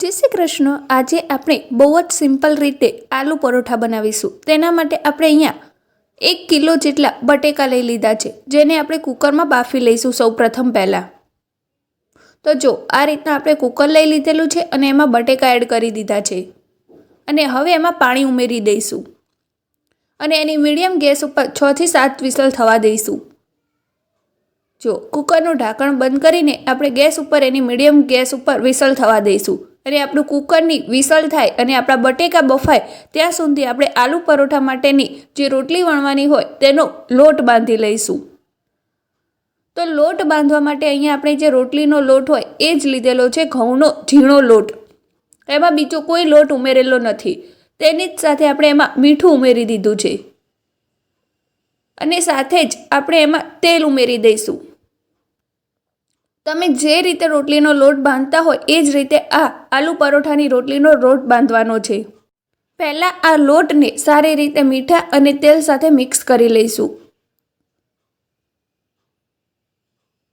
જય શ્રી કૃષ્ણ। આજે આપણે બહુ જ સિમ્પલ રીતે આલુ પરોઠા બનાવીશું। તેના માટે આપણે અહીંયા 1 કિલો જેટલા બટેકા લઈ લીધા છે, જેને આપણે કુકરમાં બાફી લઈશું સૌપ્રથમ પહેલાં। તો જો આ રીતના આપણે કુકર લઈ લીધેલું છે અને એમાં બટેકા એડ કરી દીધા છે અને હવે એમાં પાણી ઉમેરી દઈશું અને એની મીડિયમ ગેસ ઉપર 6 થી 7 વિસલ થવા દઈશું। જો કુકરનું ઢાંકણ બંધ કરીને આપણે ગેસ ઉપર એની મીડિયમ ગેસ ઉપર વિસલ થવા દઈશું અને આપણું કુકરની વિસલ થાય અને આપણા બટેકા બફાય ત્યાં સુધી આપણે આલુ પરોઠા માટેની જે રોટલી વણવાની હોય તેનો લોટ બાંધી લઈશું। તો લોટ બાંધવા માટે અહીંયા આપણે જે રોટલીનો લોટ હોય એ જ લીધેલો છે, ઘઉંનો ઝીણો લોટ। એમાં બીજો કોઈ લોટ ઉમેરેલો નથી। તેની જ સાથે આપણે એમાં મીઠું ઉમેરી દીધું છે અને સાથે જ આપણે એમાં તેલ ઉમેરી દઈશું। તમે જે રીતે રોટલીનો લોટ બાંધતા હોય એ જ રીતે આ આલુ પરોઠાની રોટલીનો લોટ બાંધવાનો છે। પહેલાં આ લોટને સારી રીતે મીઠા અને તેલ સાથે મિક્સ કરી લઈશું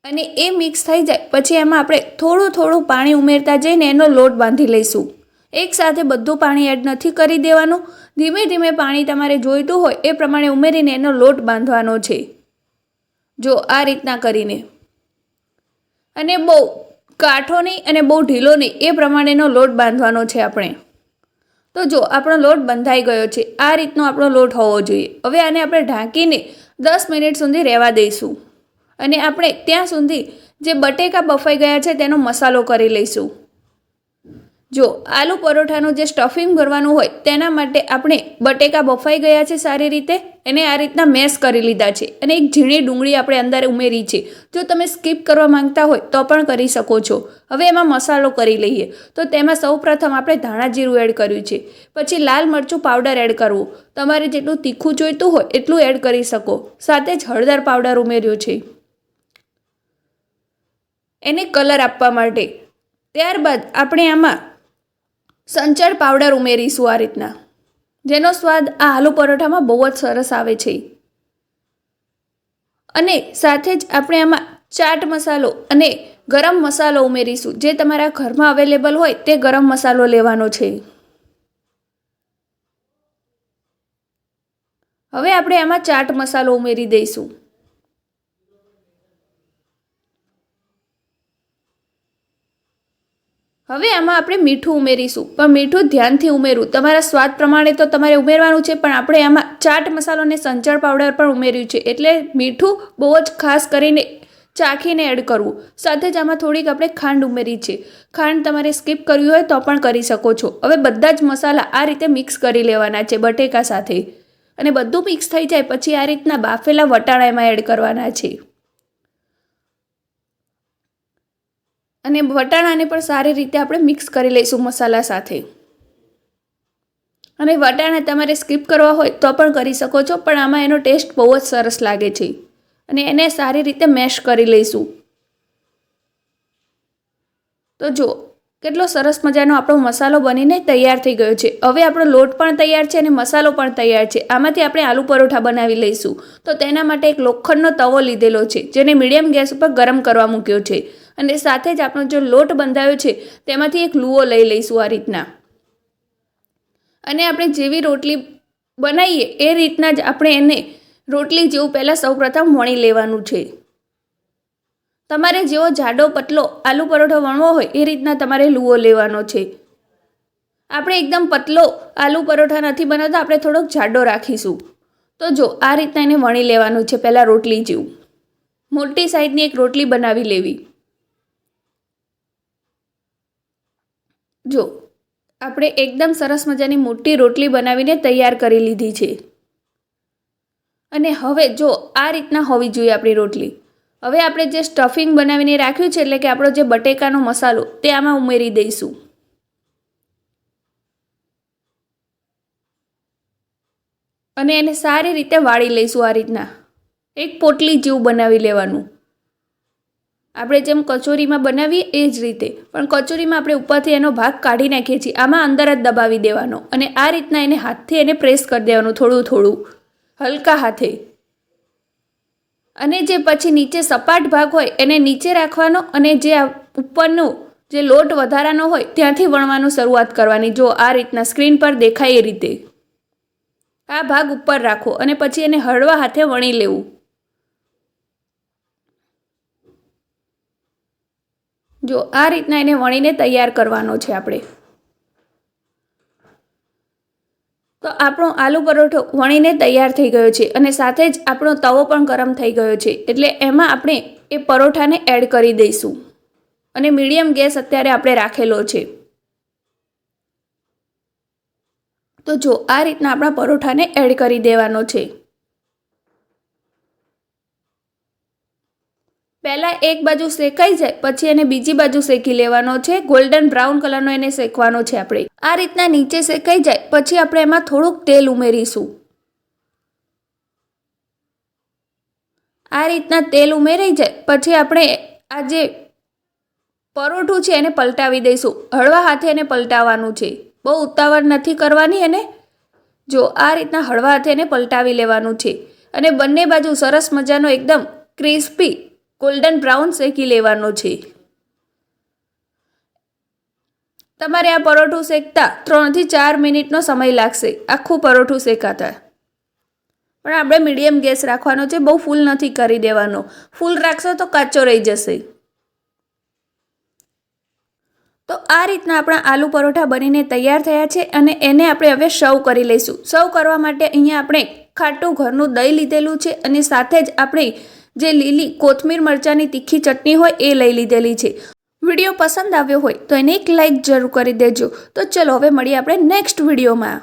અને એ મિક્સ થઈ જાય પછી એમાં આપણે થોડું થોડું પાણી ઉમેરતા જઈને એનો લોટ બાંધી લઈશું। એકસાથે બધું પાણી એડ નથી કરી દેવાનું, ધીમે ધીમે પાણી તમારે જોઈતું હોય એ પ્રમાણે ઉમેરીને એનો લોટ બાંધવાનો છે। જો આ રીતના કરીને અને બહુ કાઠો નહીં અને બહુ ઢીલો નહીં એ પ્રમાણેનો લોટ બાંધવાનો છે આપણે। તો જો આપણો લોટ બંધાઈ ગયો છે, આ રીતનો આપણો લોટ હોવો જોઈએ। હવે આને આપણે ઢાંકીને 10 મિનિટ સુધી રહેવા દઈશું અને આપણે ત્યાં સુધી જે બટેકા બફાઈ ગયા છે તેનો મસાલો કરી લઈશું। જો આલુ પરોઠાનું જે સ્ટફિંગ ભરવાનું હોય તેના માટે આપણે બટેકા બફાઈ ગયા છે સારી રીતે એને આ રીતના મેશ કરી લીધા છે અને એક ઝીણી ડુંગળી આપણે અંદર ઉમેરી છે। જો તમે સ્કીપ કરવા માંગતા હોય તો પણ કરી શકો છો। હવે એમાં મસાલો કરી લઈએ। તો તેમાં સૌપ્રથમ આપણે ધાણા જીરું એડ કર્યું છે, પછી લાલ મરચું પાવડર એડ કરવું, તમારે જેટલું તીખું જોઈતું હોય એટલું એડ કરી શકો। સાથે જ હળદર પાવડર ઉમેર્યો છે એને કલર આપવા માટે। ત્યારબાદ આપણે આમાં સંચળ પાવડર ઉમેરીશું આ રીતના, જેનો સ્વાદ આ આલુ પરોઠામાં બહુ જ સરસ આવે છે। અને સાથે જ આપણે આમાં ચાટ મસાલો અને ગરમ મસાલો ઉમેરીશું। જે તમારા ઘરમાં અવેલેબલ હોય તે ગરમ મસાલો લેવાનો છે। હવે આપણે આમાં ચાટ મસાલો ઉમેરી દઈશું। હવે આમાં આપણે મીઠું ઉમેરીશું, પણ મીઠું ધ્યાનથી ઉમેરવું, તમારા સ્વાદ પ્રમાણે તો તમારે ઉમેરવાનું છે, પણ આપણે આમાં ચાટ મસાલો અને સંચળ પાવડર પણ ઉમેર્યું છે એટલે મીઠું બહુ જ ખાસ કરીને ચાખીને એડ કરવું। સાથે જ આમાં થોડીક આપણે ખાંડ ઉમેરી છે, ખાંડ તમારે સ્કીપ કરવી હોય તો પણ કરી શકો છો। હવે બધા જ મસાલા આ રીતે મિક્સ કરી લેવાના છે બટેકા સાથે અને બધું મિક્સ થઈ જાય પછી આ રીતના બાફેલા વટાણા એમાં એડ કરવાના છે અને વટાણાને પણ સારી રીતે આપણે મિક્સ કરી લઈશું મસાલા સાથે। અને વટાણા તમારે સ્કીપ કરવા હોય તો પણ કરી શકો છો, પણ આમાં એનો ટેસ્ટ બહુ જ સરસ લાગે છે અને એને સારી રીતે મેશ કરી લઈશું। તો જો કેટલો સરસ મજાનો આપણો મસાલો બનીને તૈયાર થઈ ગયો છે। હવે આપણો લોટ પણ તૈયાર છે અને મસાલો પણ તૈયાર છે। આમાંથી આપણે આલુ પરોઠા બનાવી લઈશું। તો તેના માટે એક લોખંડનો તવો લીધેલો છે, જેને મીડિયમ ગેસ ઉપર ગરમ કરવા મૂક્યો છે અને સાથે જ આપણો જો લોટ બંધાયો છે તેમાંથી એક લુઓ લઈ લઈશું આ રીતના અને આપણે જેવી રોટલી બનાવીએ એ રીતના જ આપણે એને રોટલી જેવું પહેલાં સૌપ્રથમ વણી લેવાનું છે। તમારે જેવો જાડો પતલો આલુ પરોઠો વણવો હોય એ રીતના તમારે લુઓ લેવાનો છે। આપણે એકદમ પતલો આલુ પરોઠા નથી બનાવતા, આપણે થોડોક જાડો રાખીશું। તો જો આ રીતના એને વણી લેવાનું છે પહેલાં રોટલી જેવું। મોટી સાઈઝની એક રોટલી બનાવી લેવી। જો આપણે એકદમ સરસ મજાની મોટી રોટલી બનાવીને તૈયાર કરી લીધી છે અને હવે જો આ રીતના હોવી જોઈએ આપણી રોટલી। હવે આપણે જે સ્ટફિંગ બનાવીને રાખ્યું છે એટલે કે આપણો જે બટેકાનો મસાલો તે આમાં ઉમેરી દઈશું અને એને સારી રીતે વાળી લઈશું આ રીતના। એક પોટલી જેવું બનાવી લેવાનું, આપણે જેમ કચોરીમાં બનાવીએ એ જ રીતે, પણ કચોરીમાં આપણે ઉપરથી એનો ભાગ કાઢી નાખીએ છીએ, આમાં અંદર જ દબાવી દેવાનો અને આ રીતના એને હાથથી એને પ્રેસ કરી દેવાનું થોડું થોડું હલકા હાથે। અને જે પછી નીચે સપાટ ભાગ હોય એને નીચે રાખવાનો અને જે ઉપરનું જે લોટ વધારાનો હોય ત્યાંથી વણવાનું શરૂઆત કરવાની. જો આ રીતના સ્ક્રીન પર દેખાય એ રીતે આ ભાગ ઉપર રાખો અને પછી એને હળવા હાથે વણી લેવું. જો આ રીતના એને વણીને તૈયાર કરવાનો છે આપણે. તો આપણો આલુ પરોઠો વણીને તૈયાર થઈ ગયો છે અને સાથે જ આપણો તવો પણ ગરમ થઈ ગયો છે. એટલે એમાં આપણે એ પરોઠાને એડ કરી દઈશું અને મીડિયમ ગેસ અત્યારે આપણે રાખેલો છે. તો જો આ રીતના આપણા પરોઠાને એડ કરી દેવાનો છે. પહેલાં એક બાજુ શેકાઈ જાય પછી એને બીજી બાજુ શેકી લેવાનો છે. ગોલ્ડન બ્રાઉન કલરનો એને શેકવાનો છે આપણે. આ રીતના નીચે શેકાઈ જાય પછી આપણે એમાં થોડુંક તેલ ઉમેરીશું. આ રીતના તેલ ઉમેરાઈ જાય પછી આપણે આ જે પરોઠું છે એને પલટાવી દઈશું. હળવા હાથે એને પલટાવવાનું છે, બહુ ઉતાવળ નથી કરવાની. એને જો આ રીતના હળવા હાથે એને પલટાવી લેવાનું છે અને બંને બાજુ સરસ મજાનો એકદમ ક્રિસ્પી ગોલ્ડન બ્રાઉન શેકી લેવાનો છે. તમારે આ પરોઠું શેકતા 3 થી 4 મિનિટનો સમય લાગશે આખું પરોઠું શેકાતા. પણ આપણે મીડિયમ ગેસ રાખવાનો છે, બહુ ફૂલ નથી કરી દેવાનો. ફૂલ રાખશો તો કાચો રહી જશે. તો આ રીતના આપણા આલુ પરોઠા બનીને તૈયાર થયા છે અને એને આપણે હવે સર્વ કરી લઈશું. સર્વ કરવા માટે અહીંયા આપણે ખાટું ઘરનું દહીં લીધેલું છે અને સાથે જ આપણે જે લીલી કોથમીર મરચાંની તીખી ચટણી હોય એ લઈ લીધેલી છે. વિડીયો પસંદ આવ્યો હોય તો એને એક લાઇક જરૂર કરી દેજો. તો ચલો હવે મળીએ આપણે નેક્સ્ટ વિડીયોમાં.